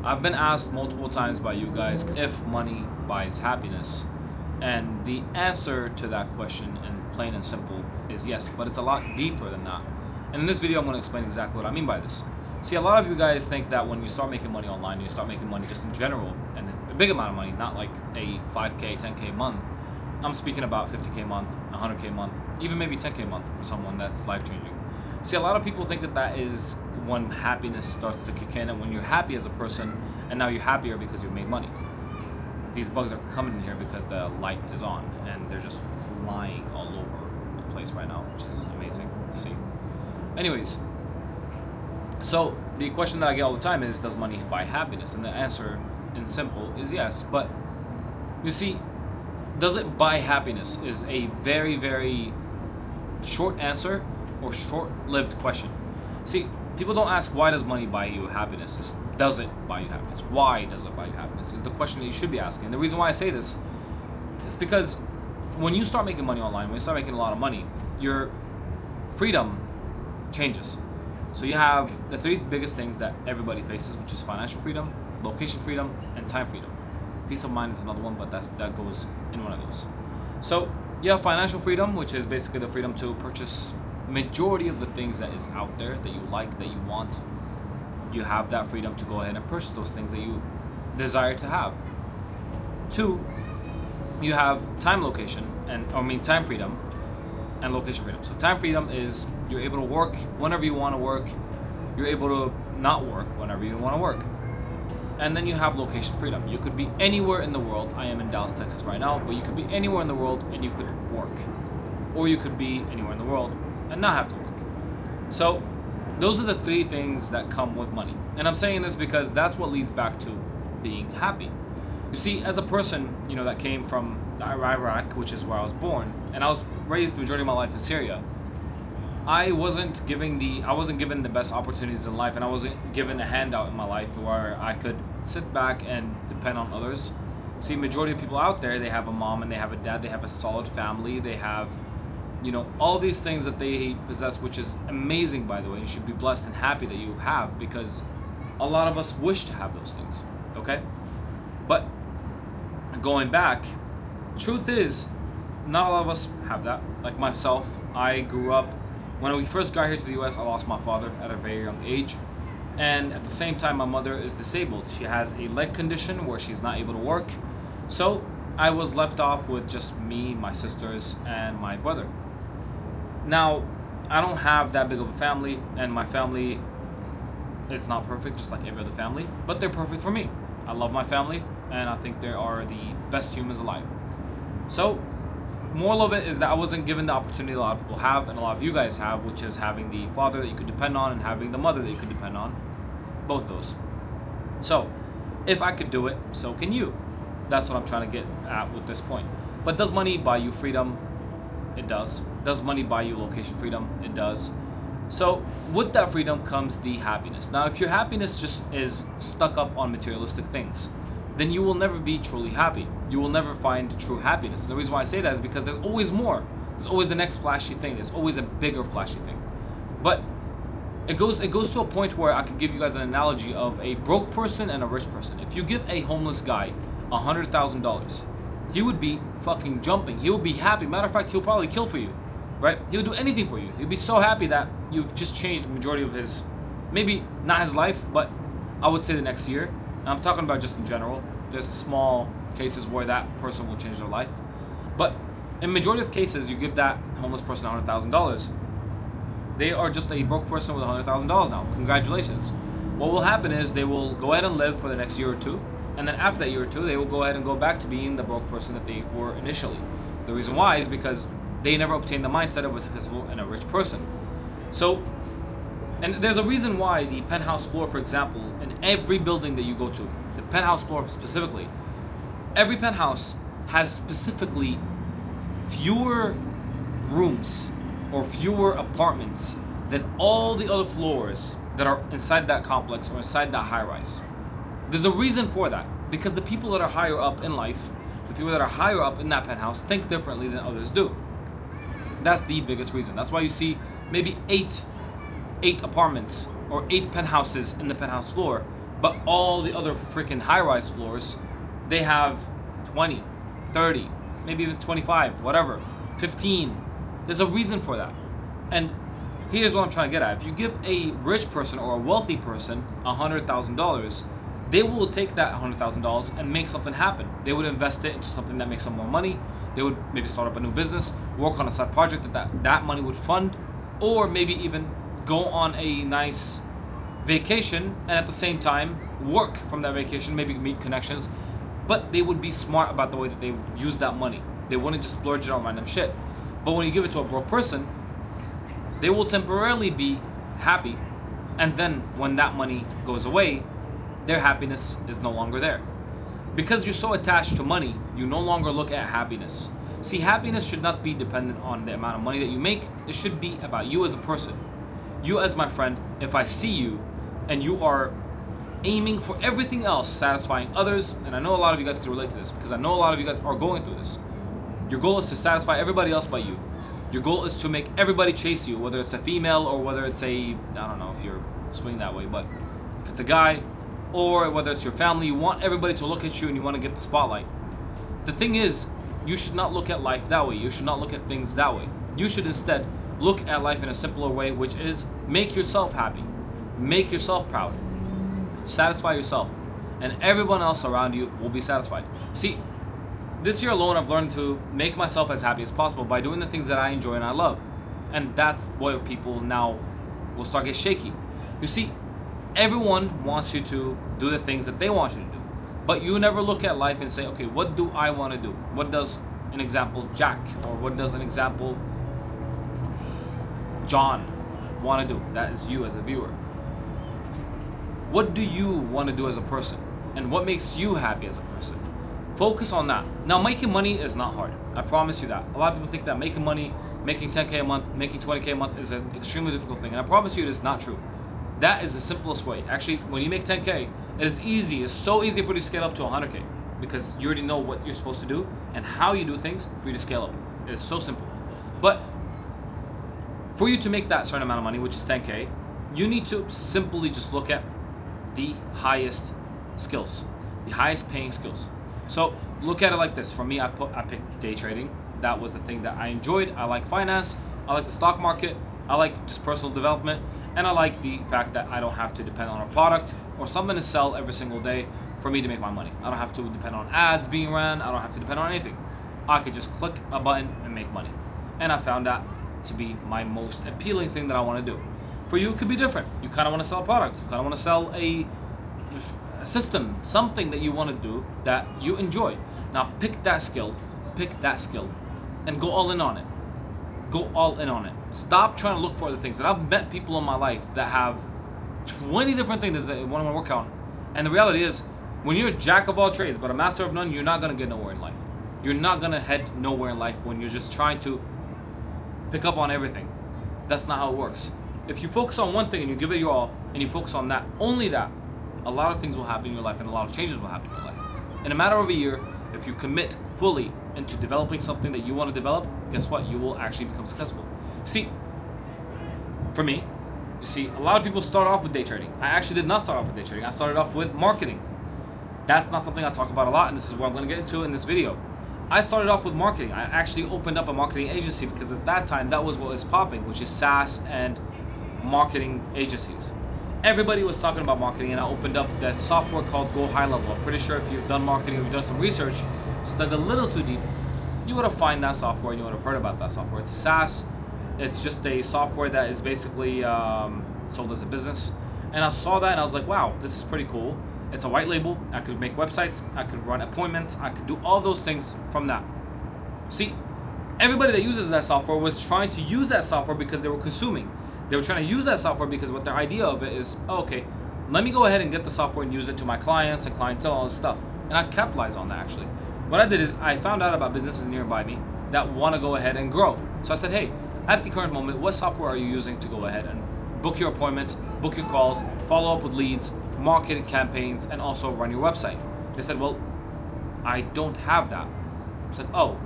I've been asked multiple times by you guys if money buys happiness, and the answer to that question, and plain and simple, is yes, but it's a lot deeper than that. And in this video, I'm going to explain exactly what I mean by this. See, a lot of you guys think that when you start making money online, you start making money just in general, and a big amount of money, not like a 5K, 10K a month. I'm speaking about 50K a month, 100K a month, even maybe 10K a month for someone that's life-changing. See, a lot of people think that that is when happiness starts to kick in, and when you're happy as a person, and now you're happier because you've made money. These bugs are coming in here because the light is on, and they're just flying all over the place right now, which is amazing to see. Anyways, so the question that I get all the time is, does money buy happiness? And the answer, in simple, is yes. But you see, does it buy happiness is a very, very short answer or short-lived question. See, people don't ask, why does money buy you happiness? It's, does it buy you happiness? Why does it buy you happiness? Is the question that you should be asking. And the reason why I say this is because when you start making money online, when you start making a lot of money, your freedom changes. So you have the three biggest things that everybody faces, which is financial freedom, location freedom, and time freedom. Peace of mind is another one, but that goes in one of those. So you have financial freedom, which is basically the freedom to purchase majority of the things that is out there that you like, that you want. You have that freedom to go ahead and purchase those things that you desire to have. Two, you have time freedom and location freedom. So time freedom is you're able to work whenever you want to work. You're able to not work whenever you want to work. And then you have location freedom. You could be anywhere in the world. I am in Dallas, Texas right now, but you could be anywhere in the world and you could work. Or you could be anywhere in the world and not have to work. So those are the three things that come with money. And I'm saying this because that's what leads back to being happy. You see, as a person, that came from Iraq, which is where I was born, and I was raised the majority of my life in Syria, I wasn't given the best opportunities in life, and I wasn't given a handout in my life where I could sit back and depend on others. See, majority of people out there, they have a mom and they have a dad, they have a solid family, they have all these things that they possess, which is amazing, by the way. You should be blessed and happy that you have, because a lot of us wish to have those things, okay? But going back, truth is, not a lot of us have that. Like myself, I grew up, when we first got here to the US, I lost my father at a very young age. And at the same time, my mother is disabled. She has a leg condition where she's not able to work. So I was left off with just me, my sisters, and my brother. Now, I don't have that big of a family, and my family is not perfect, just like every other family, but they're perfect for me. I love my family, and I think they are the best humans alive. So, moral of it is that I wasn't given the opportunity a lot of people have, and a lot of you guys have, which is having the father that you could depend on and having the mother that you could depend on. Both of those. So, if I could do it, so can you. That's what I'm trying to get at with this point. But does money buy you freedom? It does. Does money buy you location freedom? It does. So with that freedom comes the happiness. Now, if your happiness just is stuck up on materialistic things, then you will never be truly happy. You will never find true happiness. And the reason why I say that is because there's always more. There's always the next flashy thing. There's always a bigger flashy thing. But it goes to a point where I could give you guys an analogy of a broke person and a rich person. If you give a homeless guy $100,000, he would be fucking jumping. He would be happy. Matter of fact, he'll probably kill for you, right? He would do anything for you. He'd be so happy that you've just changed the majority of his, maybe not his life, but I would say the next year. And I'm talking about just in general, just small cases where that person will change their life. But in majority of cases, you give that homeless person $100,000, they are just a broke person with $100,000 now. Congratulations. What will happen is they will go ahead and live for the next year or two. And then after that year or two, they will go ahead and go back to being the broke person that they were initially. The reason why is because they never obtained the mindset of a successful and a rich person. So, and there's a reason why the penthouse floor, for example, in every building that you go to, the penthouse floor specifically, every penthouse has specifically fewer rooms or fewer apartments than all the other floors that are inside that complex or inside that high-rise. There's a reason for that, because the people that are higher up in life, the people that are higher up in that penthouse think differently than others do. That's the biggest reason. That's why you see maybe eight apartments or 8 penthouses in the penthouse floor, But all the other freaking high-rise floors, they have 20, 30, maybe even 25, whatever, 15. There's a reason for that. And here's what I'm trying to get at. If you give a rich person or a wealthy person $100,000, they will take that $100,000 and make something happen. They would invest it into something that makes them more money. They would maybe start up a new business, work on a side project that money would fund, or maybe even go on a nice vacation and at the same time work from that vacation, maybe meet connections. But they would be smart about the way that they use that money. They wouldn't just splurge it on random shit. But when you give it to a broke person, they will temporarily be happy, and then when that money goes away, their happiness is no longer there. Because you're so attached to money, you no longer look at happiness. See, happiness should not be dependent on the amount of money that you make. It should be about you as a person. You as my friend, if I see you and you are aiming for everything else, satisfying others, and I know a lot of you guys can relate to this because I know a lot of you guys are going through this. Your goal is to satisfy everybody else but you. Your goal is to make everybody chase you, whether it's a female or whether it's I don't know if you're swinging that way, but if it's a guy, or whether it's your family, you want everybody to look at you and you want to get the spotlight. The thing is, you should not look at life that way. You should not look at things that way. You should instead look at life in a simpler way, which is make yourself happy. Make yourself proud. Satisfy yourself. And everyone else around you will be satisfied. See, this year alone, I've learned to make myself as happy as possible by doing the things that I enjoy and I love. And that's where people now will start get shaky. You see, everyone wants you to do the things that they want you to do. But you never look at life and say, okay, what do I want to do? What does an example Jack, or what does an example John want to do? That is you as a viewer. What do you want to do as a person? And what makes you happy as a person? Focus on that. Now, making money is not hard. I promise you that. A lot of people think that making money, making 10K a month, making 20K a month is an extremely difficult thing. And I promise you it is not true. That is the simplest way. Actually, when you make 10K, it's easy. It's so easy for you to scale up to 100K because you already know what you're supposed to do and how you do things for you to scale up. It is so simple. But for you to make that certain amount of money, which is 10K, you need to simply just look at the highest skills, the highest paying skills. So look at it like this. For me, I picked day trading. That was the thing that I enjoyed. I like finance. I like the stock market. I like just personal development. And I like the fact that I don't have to depend on a product or something to sell every single day for me to make my money. I don't have to depend on ads being ran. I don't have to depend on anything. I could just click a button and make money. And I found that to be my most appealing thing that I want to do. For you, it could be different. You kind of want to sell a product. You kind of want to sell a system, something that you want to do that you enjoy. Now pick that skill, and go all in on it. Go all in on it. Stop trying to look for other things. And I've met people in my life that have 20 different things that they want to work on. And the reality is, when you're a jack of all trades but a master of none, you're not going to get nowhere in life. You're not going to head nowhere in life when you're just trying to pick up on everything. That's not how it works. If you focus on one thing and you give it your all, and you focus on that, only that, a lot of things will happen in your life and a lot of changes will happen in your life. In a matter of a year, if you commit fully into developing something that you want to develop, guess what? You will actually become successful. See, for me, you see, a lot of people start off with day trading. I actually did not start off with day trading. I started off with marketing. That's not something I talk about a lot, and this is what I'm going to get into in this video. I started off with marketing. I actually opened up a marketing agency because at that time, that was what was popping, which is SaaS and marketing agencies. Everybody was talking about marketing, and I opened up that software called Go High Level. I'm pretty sure if you've done marketing or you've done some research, just dug a little too deep, you would have found that software and you would have heard about that software. It's a SaaS. It's just a software that is basically sold as a business. And I saw that and I was like, wow, this is pretty cool. It's a white label. I could make websites. I could run appointments. I could do all those things from that. See, everybody that uses that software was trying to use that software because they were consuming. They were trying to use that software because what their idea of it is, oh, okay, let me go ahead and get the software and use it to my clients and clientele, all this stuff. And I capitalized on that actually. What I did is I found out about businesses nearby me that want to go ahead and grow. So I said, hey, at the current moment, what software are you using to go ahead and book your appointments, book your calls, follow up with leads, marketing campaigns, and also run your website? They said, well, I don't have that. I said, oh,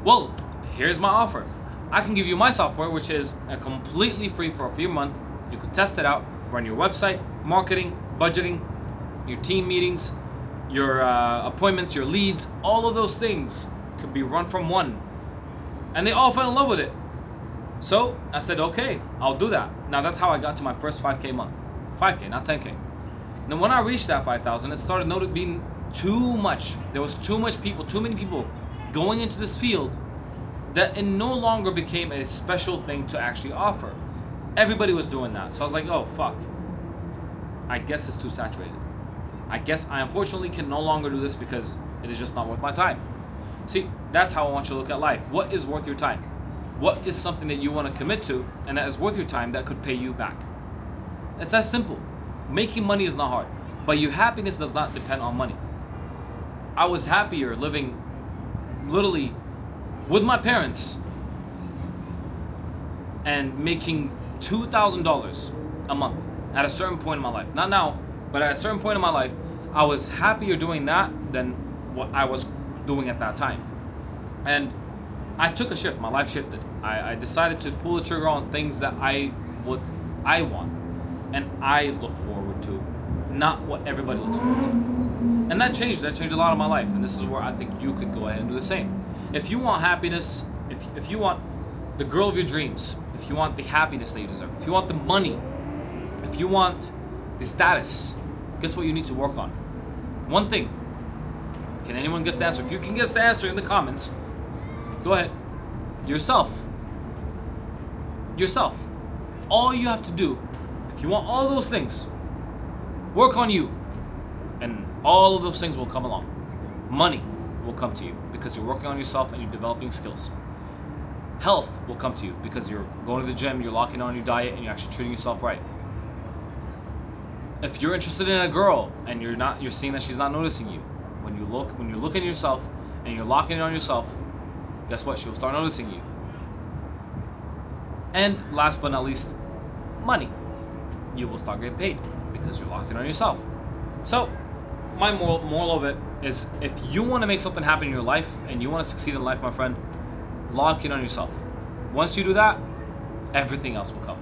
well, here's my offer. I can give you my software, which is completely free for a free month. You can test it out, run your website, marketing, budgeting, your team meetings, your appointments, your leads, all of those things could be run from one. And they all fell in love with it. So I said, okay, I'll do that. Now that's how I got to my first 5K month. 5K, not 10K. Now when I reached that 5,000, it started being too much. There was too many people going into this field that it no longer became a special thing to actually offer. Everybody was doing that. So I was like, oh, fuck. I guess it's too saturated. I guess I unfortunately can no longer do this because it is just not worth my time. See, that's how I want you to look at life. What is worth your time? What is something that you want to commit to and that is worth your time that could pay you back? It's that simple. Making money is not hard, but your happiness does not depend on money. I was happier living literally with my parents and making $2,000 a month at a certain point in my life. Not now, but at a certain point in my life, I was happier doing that than what I was doing at that time. And I took a shift. My life shifted. I decided to pull the trigger on things that I want and I look forward to, not what everybody looks forward to. And that changed a lot of my life. And this is where I think you could go ahead and do the same. If you want happiness, if you want the girl of your dreams, if you want the happiness that you deserve, if you want the money, if you want the status, guess what you need to work on? One thing. Can anyone guess the answer? If you can guess the answer in the comments, go ahead. Yourself. Yourself. All you have to do, if you want all those things, work on you. And all of those things will come along. Money will come to you because you're working on yourself and you're developing skills. Health will come to you because you're going to the gym, you're locking on your diet, and you're actually treating yourself right. If you're interested in a girl and you're seeing that she's not noticing you, when you look at yourself and you're locking in on yourself, guess what? She'll start noticing you. And last but not least, money. You will start getting paid because you're locked in on yourself. So, my moral of it is, if you want to make something happen in your life and you want to succeed in life, my friend, lock in on yourself. Once you do that, everything else will come.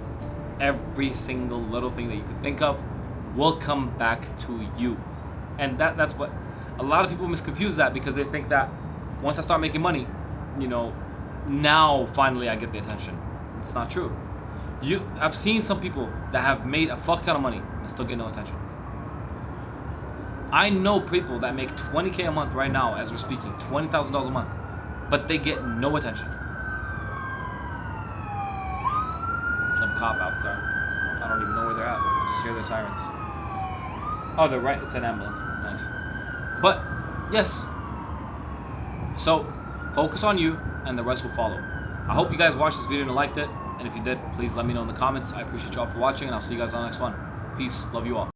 Every single little thing that you could think of will come back to you. And that's what a lot of people misconfuse that, because they think that once I start making money, now finally I get the attention. It's not true. I've seen some people that have made a fuck ton of money and still get no attention. I know people that make 20K a month right now as we're speaking, $20,000 a month, but they get no attention. Some cop out there. I don't even know where they're at. I just hear their sirens. Oh, they're right. It's an ambulance. Nice. But, yes. So, focus on you and the rest will follow. I hope you guys watched this video and liked it. And if you did, please let me know in the comments. I appreciate you all for watching, and I'll see you guys on the next one. Peace. Love you all.